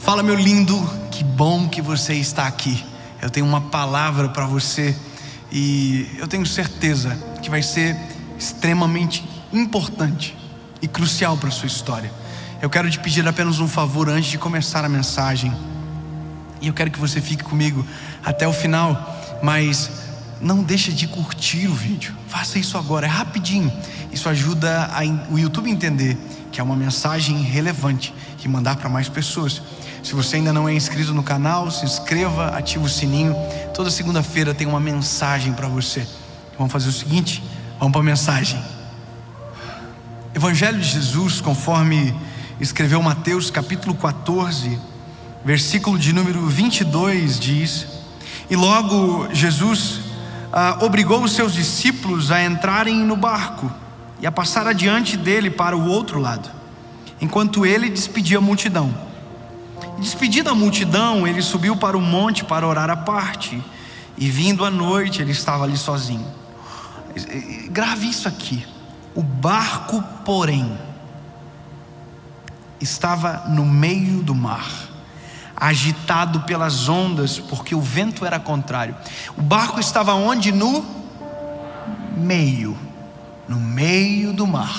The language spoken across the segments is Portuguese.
Fala, meu lindo, que bom que você está aqui. Eu tenho uma palavra para você e eu tenho certeza que vai ser extremamente importante e crucial para a sua história. Eu quero te pedir apenas um favor antes de começar a mensagem, e eu quero que você fique comigo até o final, mas não deixe de curtir o vídeo. Faça isso agora, é rapidinho. Isso ajuda o YouTube a entender que é uma mensagem relevante e mandar para mais pessoas. Se você ainda não é inscrito no canal, se inscreva, ative o sininho. Toda segunda-feira tem uma mensagem para você. Vamos fazer o seguinte, vamos para a mensagem. Evangelho de Jesus, conforme escreveu Mateus capítulo 14, versículo de número 22, diz: e logo Jesus obrigou os seus discípulos a entrarem no barco e a passar adiante dele para o outro lado, enquanto ele despedia a multidão. Despedida a multidão, ele subiu para o monte para orar à parte, e vindo à noite ele estava ali sozinho. Grave isso aqui: o barco, porém, estava no meio do mar, agitado pelas ondas, porque o vento era contrário. O barco estava onde? No meio do mar.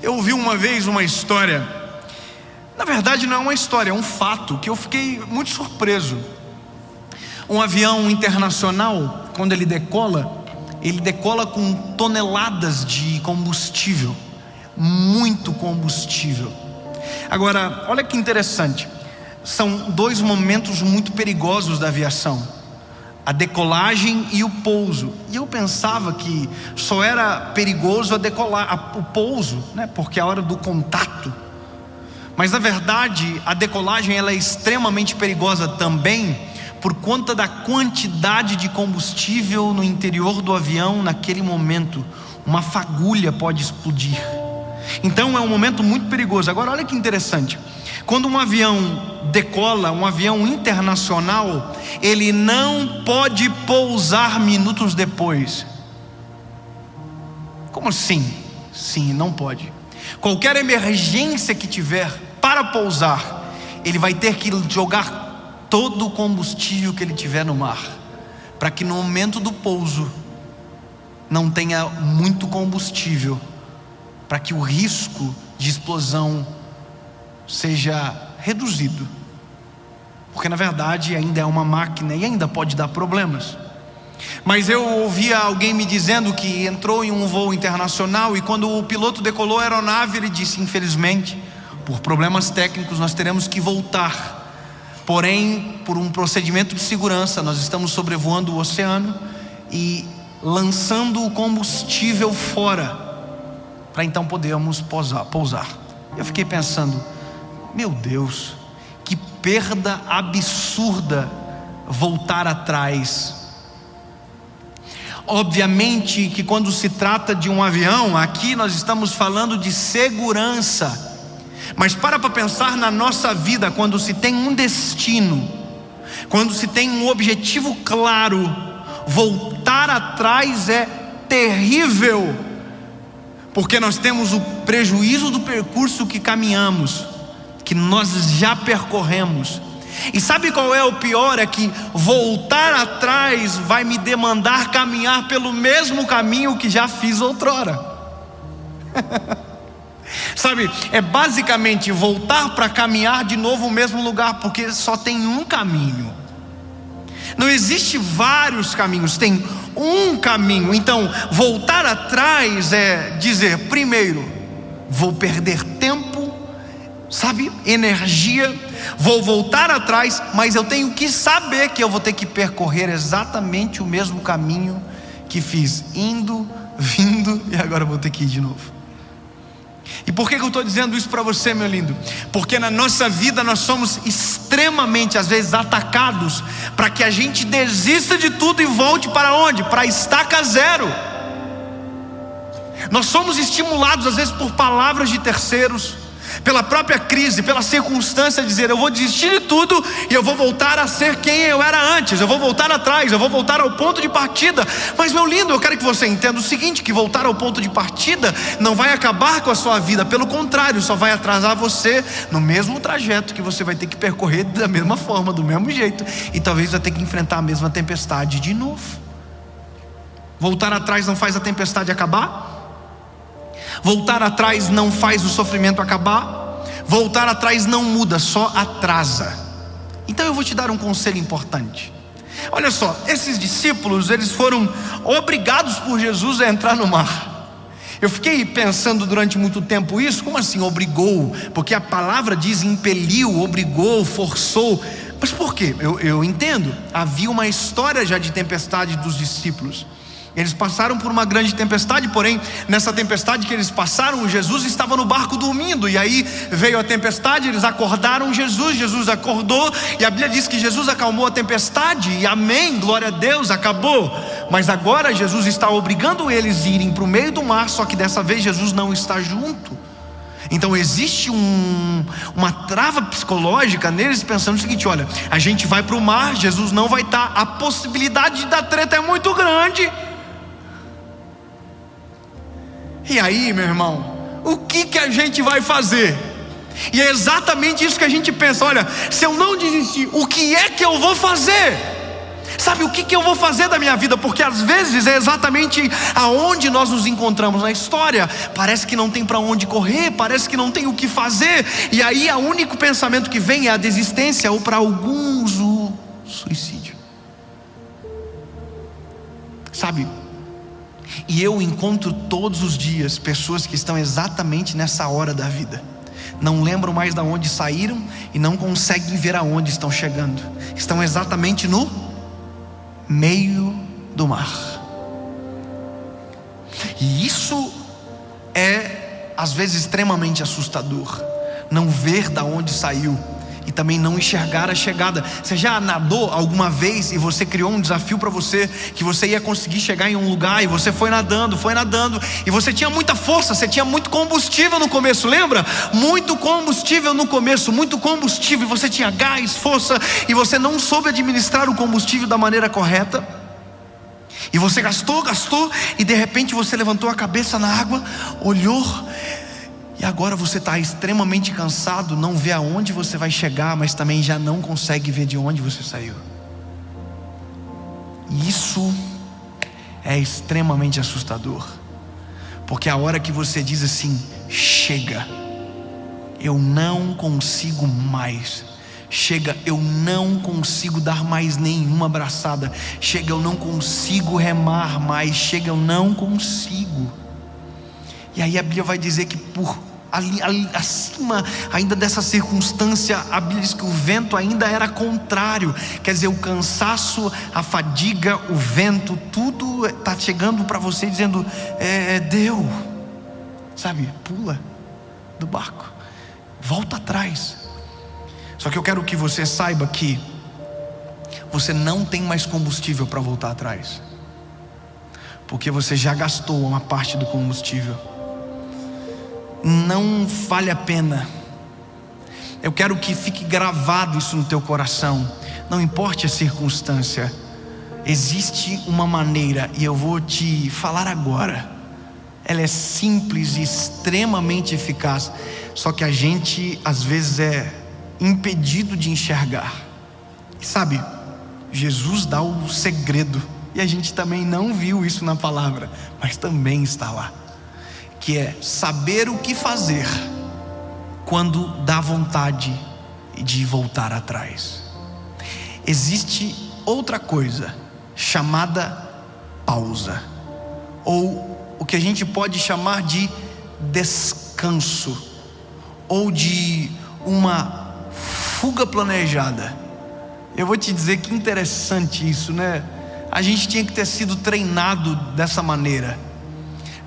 Eu ouvi uma vez uma história, na verdade não é uma história, é um fato que eu fiquei muito surpreso. Um avião internacional, quando ele decola com toneladas de combustível, muito combustível. Agora, olha que interessante, são dois momentos muito perigosos da aviação: a decolagem e o pouso. E eu pensava que só era perigoso o pouso, né? Porque é a hora do contato. Mas na verdade a decolagem ela é extremamente perigosa também, por conta da quantidade de combustível no interior do avião. Naquele momento, uma fagulha pode explodir. Então é um momento muito perigoso. Agora olha que interessante, quando um avião decola, um avião internacional, ele não pode pousar minutos depois. Como assim? Sim, não pode. Qualquer emergência que tiver para pousar, ele vai ter que jogar todo o combustível que ele tiver no mar, para que no momento do pouso não tenha muito combustível, para que o risco de explosão seja reduzido, porque na verdade ainda é uma máquina e ainda pode dar problemas. Mas eu ouvia alguém me dizendo que entrou em um voo internacional e quando o piloto decolou a aeronave, ele disse: infelizmente, por problemas técnicos nós teremos que voltar, porém por um procedimento de segurança nós estamos sobrevoando o oceano e lançando o combustível fora, para então podermos pousar. Eu fiquei pensando: meu Deus, que perda absurda voltar atrás. Obviamente que quando se trata de um avião, aqui nós estamos falando de segurança. Mas para pensar na nossa vida, quando se tem um destino, quando se tem um objetivo claro, voltar atrás é terrível, porque nós temos o prejuízo do percurso que caminhamos, que nós já percorremos. E sabe qual é o pior? É que voltar atrás vai me demandar caminhar pelo mesmo caminho que já fiz outrora. Sabe, é basicamente voltar para caminhar de novo o mesmo lugar, porque só tem um caminho. Não existe vários caminhos, tem um caminho. Então voltar atrás é dizer: primeiro, vou perder tempo, sabe, energia, vou voltar atrás, mas eu tenho que saber que eu vou ter que percorrer exatamente o mesmo caminho que fiz, indo, vindo, e agora vou ter que ir de novo. E por que eu estou dizendo isso para você, meu lindo? Porque na nossa vida nós somos extremamente, às vezes, atacados para que a gente desista de tudo e volte para onde? Para a estaca zero. Nós somos estimulados às vezes por palavras de terceiros, pela própria crise, pela circunstância, dizer: eu vou desistir de tudo e eu vou voltar a ser quem eu era antes, eu vou voltar atrás, eu vou voltar ao ponto de partida. Mas, meu lindo, eu quero que você entenda o seguinte: que voltar ao ponto de partida não vai acabar com a sua vida, pelo contrário, só vai atrasar você no mesmo trajeto que você vai ter que percorrer da mesma forma, do mesmo jeito, e talvez vai ter que enfrentar a mesma tempestade de novo. Voltar atrás não faz a tempestade acabar. Voltar atrás não faz o sofrimento acabar. Voltar atrás não muda, só atrasa. Então eu vou te dar um conselho importante. Olha só, esses discípulos, eles foram obrigados por Jesus a entrar no mar. Eu fiquei pensando durante muito tempo isso. Como assim obrigou? Porque a palavra diz impeliu, obrigou, forçou. Mas por quê? Eu entendo. Havia uma história já de tempestade dos discípulos. Eles passaram por uma grande tempestade, porém nessa tempestade que eles passaram, Jesus estava no barco dormindo, e aí veio a tempestade, eles acordaram Jesus acordou, e a Bíblia diz que Jesus acalmou a tempestade, e amém, glória a Deus, acabou. Mas agora Jesus está obrigando eles a irem para o meio do mar, só que dessa vez Jesus não está junto. Então existe uma trava psicológica neles, pensando o seguinte: olha, a gente vai para o mar, Jesus não vai estar, a possibilidade da treta é muito grande. E aí, meu irmão, o que a gente vai fazer? E é exatamente isso que a gente pensa: olha, se eu não desistir, o que é que eu vou fazer? Sabe, o que eu vou fazer da minha vida? Porque às vezes é exatamente aonde nós nos encontramos na história. Parece que não tem para onde correr, parece que não tem o que fazer, e aí o único pensamento que vem é a desistência, ou para alguns o suicídio. Sabe, e eu encontro todos os dias pessoas que estão exatamente nessa hora da vida. Não lembram mais de onde saíram e não conseguem ver aonde estão chegando. Estão exatamente no meio do mar. E isso é às vezes extremamente assustador. Não ver de onde saiu e também não enxergar a chegada. Você já nadou alguma vez e você criou um desafio para você, que você ia conseguir chegar em um lugar, e você foi nadando, e você tinha muita força, você tinha muito combustível no começo, lembra? Muito combustível no começo, muito combustível, e você tinha gás, força, e você não soube administrar o combustível da maneira correta, e você gastou, e de repente você levantou a cabeça na água, olhou, e agora você está extremamente cansado, não vê aonde você vai chegar, mas também já não consegue ver de onde você saiu. E isso é extremamente assustador, porque a hora que você diz assim: chega, eu não consigo mais. Chega, eu não consigo dar mais nenhuma abraçada. Chega, eu não consigo remar mais. Chega, eu não consigo. E aí a Bíblia vai dizer que ali acima ainda dessa circunstância, a Bíblia diz que o vento ainda era contrário. Quer dizer, o cansaço, a fadiga, o vento, tudo está chegando para você dizendo: deu. Sabe, pula do barco, volta atrás. Só que eu quero que você saiba que você não tem mais combustível para voltar atrás, porque você já gastou uma parte do combustível. Não vale a pena. Eu quero que fique gravado isso no teu coração. Não importa a circunstância, existe uma maneira, e eu vou te falar agora. Ela é simples e extremamente eficaz, só que a gente às vezes é impedido de enxergar. E sabe, Jesus dá o segredo, e a gente também não viu isso na palavra, mas também está lá, que é saber o que fazer quando dá vontade de voltar atrás. Existe outra coisa chamada pausa, ou o que a gente pode chamar de descanso, ou de uma fuga planejada. Eu vou te dizer que interessante isso, né? A gente tinha que ter sido treinado dessa maneira.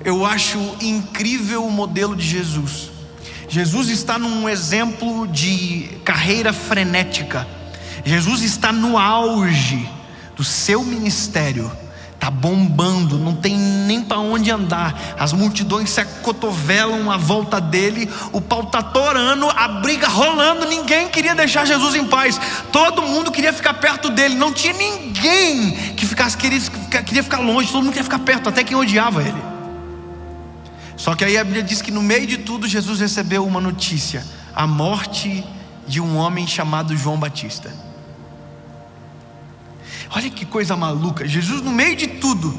Eu acho incrível o modelo de Jesus. Jesus está num exemplo de carreira frenética. Jesus está no auge do seu ministério, Está bombando, não tem nem para onde andar. As multidões se acotovelam à volta dele. O pau está torando, a briga rolando. Ninguém queria deixar Jesus em paz. Todo mundo queria ficar perto dele. Não tinha ninguém que queria ficar longe. Todo mundo queria ficar perto, até quem odiava ele. Só que aí a Bíblia diz que no meio de tudo Jesus recebeu uma notícia: a morte de um homem chamado João Batista. Olha que coisa maluca. Jesus, no meio de tudo,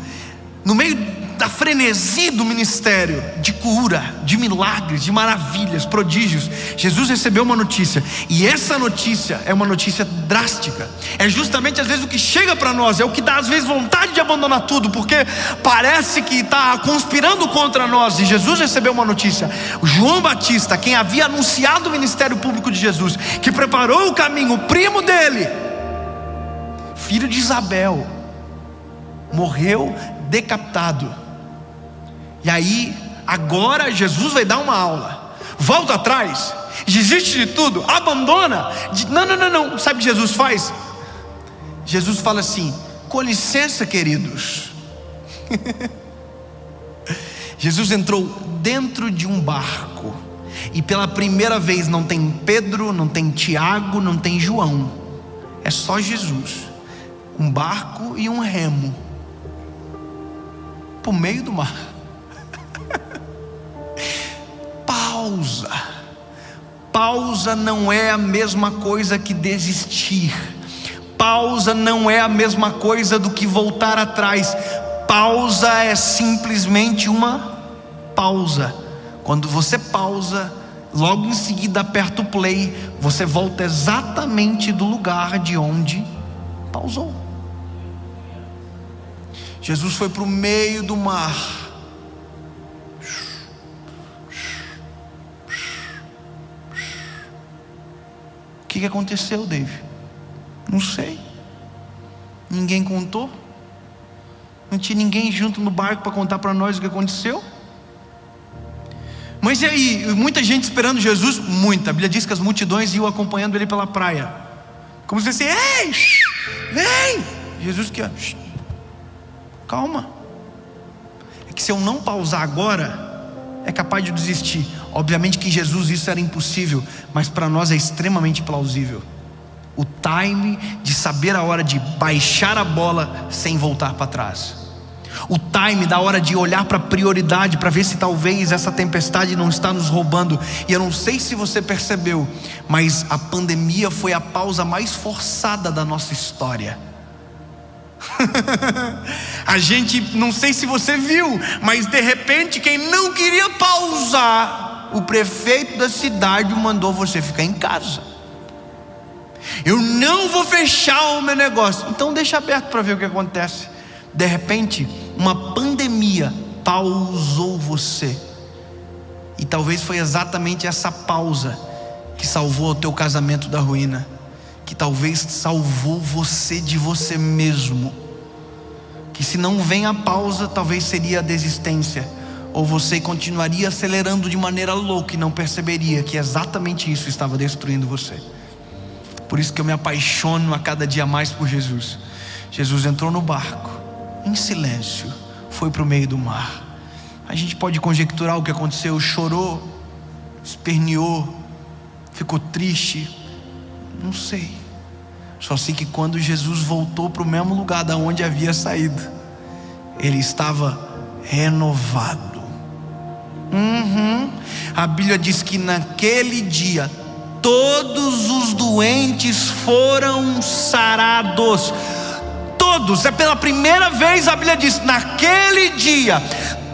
no meio da frenesi do ministério, de cura, de milagres, de maravilhas, prodígios, Jesus recebeu uma notícia. E essa notícia é uma notícia drástica. É justamente às vezes o que chega para nós, é o que dá às vezes vontade de abandonar tudo, porque parece que está conspirando contra nós. E Jesus recebeu uma notícia: o João Batista, quem havia anunciado o ministério público de Jesus, que preparou o caminho, o primo dele, filho de Isabel, morreu decapitado. E aí, agora Jesus vai dar uma aula. Volta atrás, desiste de tudo, abandona. Não. Sabe o que Jesus faz? Jesus fala assim: com licença, queridos. Jesus entrou dentro de um barco. E pela primeira vez não tem Pedro, não tem Tiago, não tem João. É só Jesus. Um barco e um remo por meio do mar. Pausa não é a mesma coisa que desistir. Pausa não é a mesma coisa do que voltar atrás. Pausa é simplesmente uma pausa. Quando você pausa, logo em seguida aperta o play, você volta exatamente do lugar de onde pausou. Jesus foi para o meio do mar. O que aconteceu, Dave? Não sei. Ninguém contou. Não tinha ninguém junto no barco para contar para nós o que aconteceu. Mas e aí? Muita gente esperando Jesus? Muita. A Bíblia diz que as multidões iam acompanhando ele pela praia, como se fosse: ei, vem! Jesus que... calma. É que se eu não pausar agora, é capaz de desistir. Obviamente que em Jesus isso era impossível, mas para nós é extremamente plausível. O time de saber a hora de baixar a bola sem voltar para trás. O time da hora de olhar para a prioridade, para ver se talvez essa tempestade não está nos roubando. E eu não sei se você percebeu, mas a pandemia foi a pausa mais forçada da nossa história. A gente, não sei se você viu, mas de repente quem não queria pausar, o prefeito da cidade mandou você ficar em casa. Eu não vou fechar o meu negócio. Então deixa aberto para ver o que acontece. De repente uma pandemia pausou você. E talvez foi exatamente essa pausa que salvou o teu casamento da ruína, que talvez salvou você de você mesmo. Que se não vem a pausa, talvez seria a desistência, ou você continuaria acelerando de maneira louca e não perceberia que exatamente isso estava destruindo você. Por isso que eu me apaixono a cada dia mais por Jesus. Jesus entrou no barco, em silêncio, foi para o meio do mar. A gente pode conjecturar o que aconteceu: chorou, esperneou, ficou triste, não sei. Só sei que quando Jesus voltou para o mesmo lugar da onde havia saído, ele estava renovado. A Bíblia diz que naquele dia todos os doentes foram sarados. Todos, é pela primeira vez a Bíblia diz: naquele dia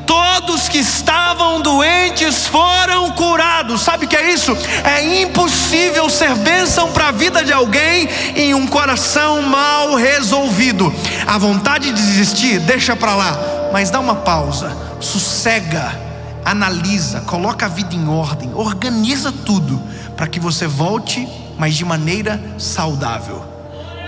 todos que estavam doentes foram curados. Sabe o que é isso? É impossível ser bênção para a vida de alguém em um coração mal resolvido. A vontade de desistir, deixa para lá, mas dá uma pausa, sossega, analisa, coloca a vida em ordem, organiza tudo para que você volte, mas de maneira saudável.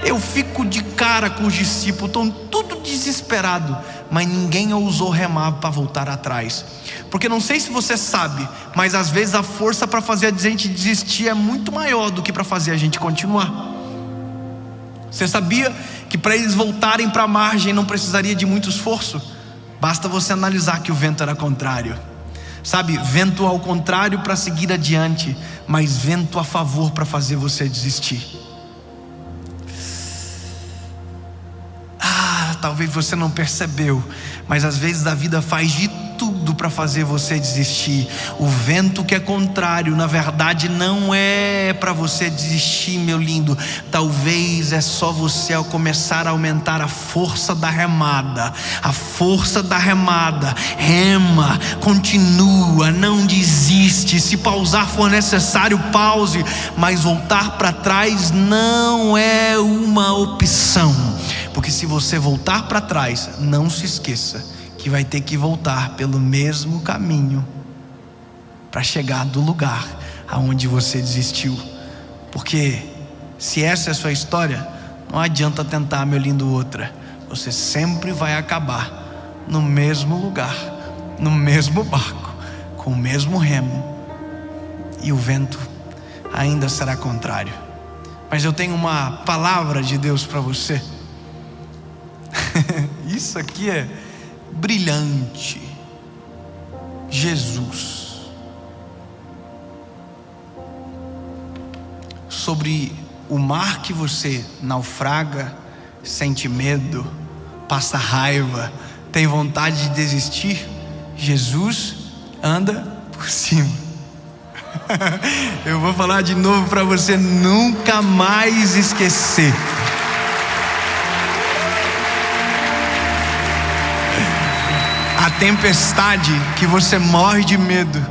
Eu fico de cara com os discípulos, estão tudo desesperado, mas ninguém ousou remar para voltar atrás. Porque não sei se você sabe, mas às vezes a força para fazer a gente desistir é muito maior do que para fazer a gente continuar. Você sabia que para eles voltarem para a margem não precisaria de muito esforço. Basta você analisar que o vento era contrário. Sabe, vento ao contrário para seguir adiante, mas vento a favor para fazer você desistir. Talvez você não percebeu, mas às vezes a vida faz de tudo para fazer você desistir. O vento que é contrário, na verdade não é para você desistir, meu lindo. Talvez é só você ao começar a aumentar a força da remada. A força da remada. Rema, continua, não desiste. Se pausar for necessário, pause, mas voltar para trás não é uma opção. Porque se você voltar para trás, não se esqueça que vai ter que voltar pelo mesmo caminho para chegar do lugar aonde você desistiu. Porque se essa é a sua história, não adianta tentar, meu lindo, outra. Você sempre vai acabar no mesmo lugar, no mesmo barco, com o mesmo remo, e o vento ainda será contrário. Mas eu tenho uma palavra de Deus para você. Isso aqui é brilhante. Jesus. Sobre o mar que você naufraga, sente medo, passa raiva, tem vontade de desistir, Jesus anda por cima. Eu vou falar de novo para você nunca mais esquecer. A tempestade que você morre de medo,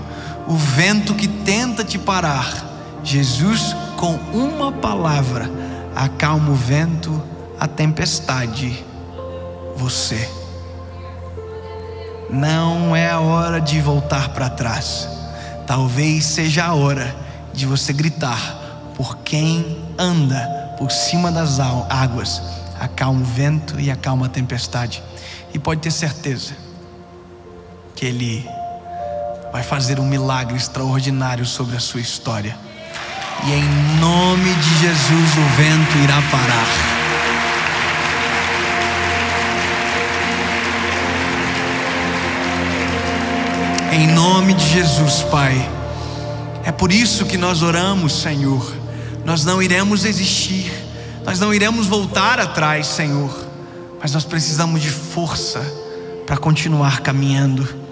o vento que tenta te parar, Jesus com uma palavra acalma o vento, a tempestade, você. Não é a hora de voltar para trás. Talvez seja a hora de você gritar por quem anda por cima das águas, acalma o vento e acalma a tempestade. E pode ter certeza que Ele vai fazer um milagre extraordinário sobre a sua história. E em nome de Jesus o vento irá parar. Em nome de Jesus, Pai. É por isso que nós oramos, Senhor. Nós não iremos desistir, nós não iremos voltar atrás, Senhor, mas nós precisamos de força para continuar caminhando.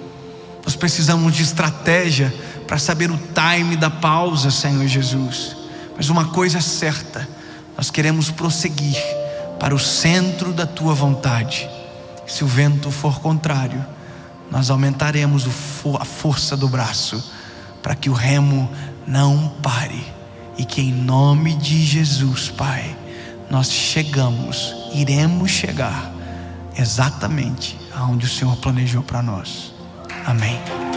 Nós precisamos de estratégia para saber o time da pausa, Senhor Jesus. Mas uma coisa é certa, nós queremos prosseguir para o centro da Tua vontade. Se o vento for contrário, nós aumentaremos a força do braço para que o remo não pare. E que em nome de Jesus, Pai, nós iremos chegar exatamente aonde o Senhor planejou para nós. Amém.